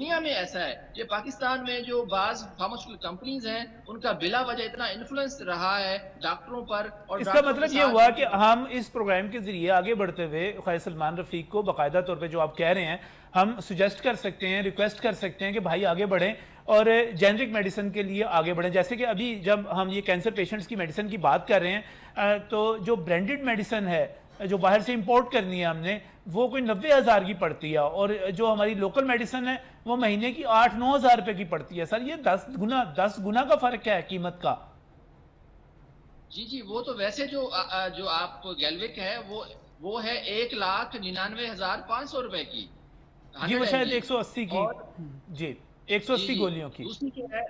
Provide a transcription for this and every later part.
दुनिया में ऐसा है। ये पाकिस्तान में जो बाज फार्मास्यूटिकल कंपनीज हैं, उनका बिला वजह इतना इन्फ्लुएंस रहा है डॉक्टरों पर, और इसका डॉक्टरों के मतलब ये साथ हुआ कि जिनके। हम इस प्रोग्राम के जरिए आगे बढ़ते हुए ख्वाजा सलमान रफीक को बाकायदा तौर पे जो आप कह रहे हैं हम सुजेस्ट कर सकते हैं, रिक्वेस्ट कर सकते हैं कि भाई आगे बढ़ें और जेनरिक मेडिसिन के लिए आगे बढ़ें। जैसे कि अभी जब हम ये कैंसर पेशेंट्स की मेडिसिन की बात कर रहे हैं तो जो ब्रांडेड मेडिसिन है जो बाहर से इंपोर्ट करनी है हमने, वो कोई 90,000 की पड़ती है, और जो हमारी लोकल मेडिसिन है वो महीने की 8-9 हज़ार रुपए की पड़ती है। सर ये 10 गुना का फर्क है कीमत का। जी जी, वो तो वैसे जो आप गैल्विक है, वो है 1,99,500 रुपए की, जी वो 100 शायद mg। 180 की। और जी, जी 180 जी, गोलियों की। दूसरी जो है,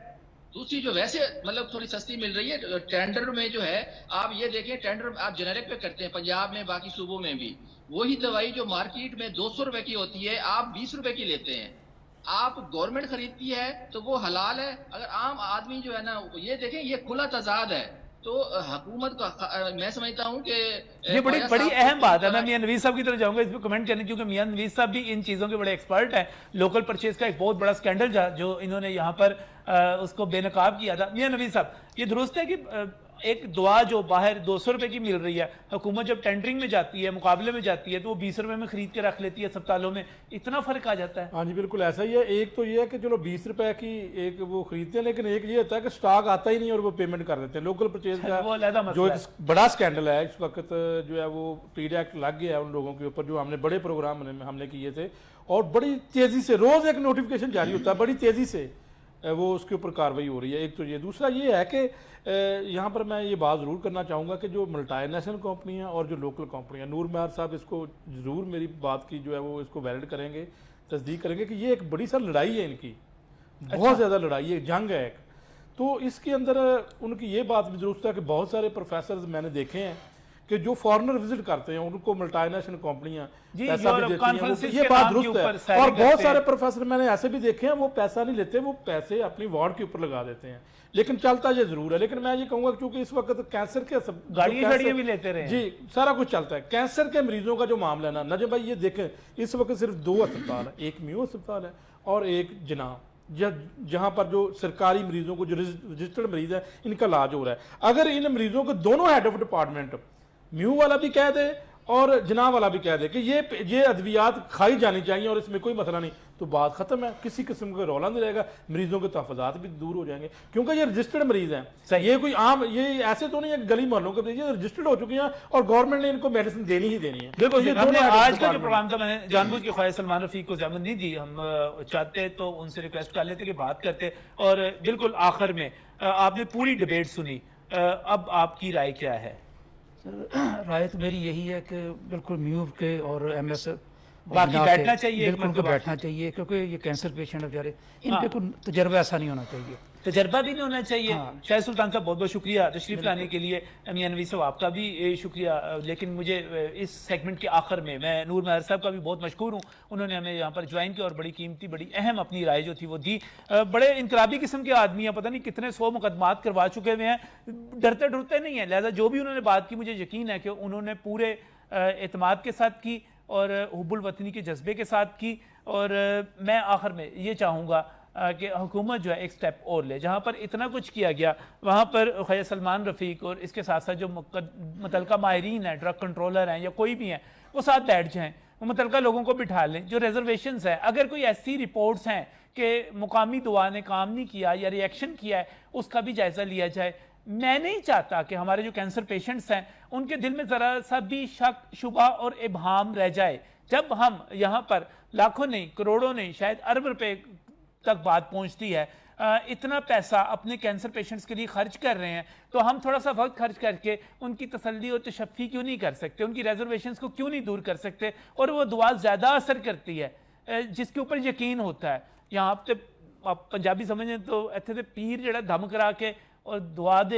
दूसरी जो वैसे मतलब थोड़ी सस्ती मिल रही है टेंडर में जो है। आप ये देखें, टेंडर आप जेनेरिक पे करते हैं पंजाब में, बाकी सूबों में भी वही दवाई जो मार्केट में 200 रुपए की होती है, आप 20 रुपए की लेते हैं। आप गवर्नमेंट खरीदती है तो वो हलाल है, अगर आम आदमी जो है ना, ये देखें, ये खुला तजाद है। तो हुकूमत का मैं समझता हूँ कि ये बड़ी ख्वाजा बड़ी साहब को अहम इस बात है। मैं तरह। मियां नवीज साहब की तरफ जाऊंगा इस पर कमेंट करने, क्योंकि मियां नवीज साहब भी इन चीज़ों के बड़े एक्सपर्ट हैं। लोकल परचेज का एक बहुत बड़ा स्कैंडल जो इन्होंने यहाँ पर उसको बेनकाब किया था। मियां नवीज साहब, ये दुरुस्त है कि एक दवा जो बाहर 200 रुपए की मिल रही है, हुकूमत जब टेंडरिंग में जाती है, मुकाबले में जाती है, तो वो 20 रुपए में खरीद के रख लेती है अस्पतालों में, इतना फर्क आ जाता है। हाँ जी, बिल्कुल ऐसा ही है। एक तो ये है कि चलो 20 रुपए की एक वो खरीदते हैं, लेकिन एक ये होता है कि स्टॉक आता ही नहीं और वो पेमेंट कर देते हैं। लोकल परचेज का वो अलहदा जो मसला एक है। बड़ा स्कैंडल है इस वक्त, जो है वो पीड एक्ट लग गया है उन लोगों के ऊपर, जो हमने बड़े प्रोग्राम हमने किए थे, और बड़ी तेज़ी से रोज़ एक नोटिफिकेशन जारी होता है, बड़ी तेज़ी से वो उसके ऊपर कार्रवाई हो रही है। एक तो ये, दूसरा ये है कि यहाँ पर मैं ये बात ज़रूर करना चाहूँगा कि जो मल्टीनेशनल कंपनियाँ और जो लोकल कंपनियाँ, नूर महर साहब इसको ज़रूर मेरी बात की जो है वो इसको वैलिड करेंगे, तस्दीक करेंगे कि ये एक बड़ी सारी लड़ाई है इनकी, बहुत ज़्यादा लड़ाई है, जंग है एक। तो इसके अंदर उनकी ये बात भी दुरुस्त है कि बहुत सारे प्रोफेसर मैंने देखे हैं कि जो फॉरेनर विजिट करते हैं उनको मल्टीनेशनल कंपनियां जी, पैसा भी यूरोप देती हैं, कॉन्फ्रेंसिस ये के बात नाम के दुरुस्त ऊपर है। सैरें और बहुत करते सारे हैं। प्रोफेसर मैंने ऐसे भी देखे हैं, वो पैसा नहीं लेते, वो पैसे अपनी वार्ड के ऊपर लगा देते हैं, लेकिन चलता ये जरूर है। लेकिन मैं ये कहूँगा क्योंकि इस वक्त कैंसर के गाड़ियाँ शाड़ियाँ भी लेते रहे हैं। जी सारा कुछ चलता है। कैंसर के मरीजों का जो मामला है ना नजम भाई, ये देखें इस वक्त सिर्फ 2 अस्पताल है, एक म्यू अस्पताल है और एक जना, जहां पर जो सरकारी मरीजों को, जो रजिस्टर्ड मरीज है, इनका इलाज हो रहा है। अगर इन मरीजों को दोनों हेड ऑफ डिपार्टमेंट, म्यू वाला भी कह दे और जना वाला भी कह दे कि ये अद्वियात खाई जानी चाहिए और इसमें कोई मसला नहीं, तो बात खत्म है, किसी किस्म का रौला नहीं रहेगा, मरीजों के तहफात भी दूर हो जाएंगे, क्योंकि ये रजिस्टर्ड मरीज हैं। ये कोई आम, ये ऐसे तो नहीं है गली मोहल्लों के मरीज, ये रजिस्टर्ड हो चुके हैं और गवर्नमेंट ने इनको मेडिसिन देनी ही देनी है। बिल्कुल। ये हमने दोनों आज का जो प्रोग्राम था, मैंने जानबूझ के ख्वाजा सलमान रफीक को ज़्यादा नहीं दी, हम चाहते तो उनसे रिक्वेस्ट कर लेते कि बात करते। और बिल्कुल आखिर में आपने पूरी डिबेट सुनी, अब आपकी राय क्या है? सर राय तो मेरी यही है कि बिल्कुल म्यू के और एमएस बाकी बैठना चाहिए एक बिल्कुल उनको मरतबा। बैठना चाहिए, क्योंकि ये कैंसर पेशेंट है बेचारे, इन हाँ। पे कोई तजर्बा ऐसा नहीं होना चाहिए। तजर्बा भी नहीं होना चाहिए। हाँ। शायद सुल्तान साहब बहुत बहुत शुक्रिया तशरीफ लाने के लिए। मियां नवीज साहब आपका भी शुक्रिया। लेकिन मुझे इस सेगमेंट के आखिर में मैं नूर महर साहब का भी बहुत मशकूर हूँ, उन्होंने हमें यहाँ पर ज्वाइन किया और बड़ी कीमती, बड़ी अहम अपनी राय जो थी वो दी। बड़े इनकलाबी किस्म के आदमी हैं, पता नहीं कितने 100 मुकदमात करवा चुके हुए हैं, डरते डरते नहीं है। लिहाजा जो भी उन्होंने बात की, मुझे यकीन है कि उन्होंने पूरे एतमाद के साथ की और हुब्बुल वतनी के जज्बे के साथ की। और मैं आखिर में ये चाहूँगा कि हुकूमत जो है एक स्टेप और ले। जहाँ पर इतना कुछ किया गया, वहाँ पर ख्वाजा सलमान रफ़ीक और इसके साथ साथ जो मुतलका माहिरीन हैं, ड्रग कंट्रोलर हैं या कोई भी हैं, वो साथ बैठ जाएँ, वो मुतलका लोगों को बिठा लें। जो रिजर्वेशंस है, अगर कोई ऐसी रिपोर्ट्स हैं कि मुकामी दुआ ने काम नहीं किया या रिएक्शन किया है, उसका भी जायज़ा लिया जाए। मैं नहीं चाहता कि हमारे जो कैंसर पेशेंट्स हैं उनके दिल में ज़रा सा भी शक, शुबा और इबहाम रह जाए। जब हम यहाँ पर लाखों नहीं, करोड़ों नहीं, शायद अरब रुपए तक बात पहुंचती है, इतना पैसा अपने कैंसर पेशेंट्स के लिए खर्च कर रहे हैं, तो हम थोड़ा सा वक्त खर्च करके उनकी तसल्ली और तशफ़ी क्यों नहीं कर सकते, उनकी रिजर्वेशंस को क्यों नहीं दूर कर सकते? और वो दुआ ज़्यादा असर करती है जिसके ऊपर यकीन होता है। यहाँ पे आप पंजाबी समझें तो इतने पीर जड़ा दम करा के और दुआ दे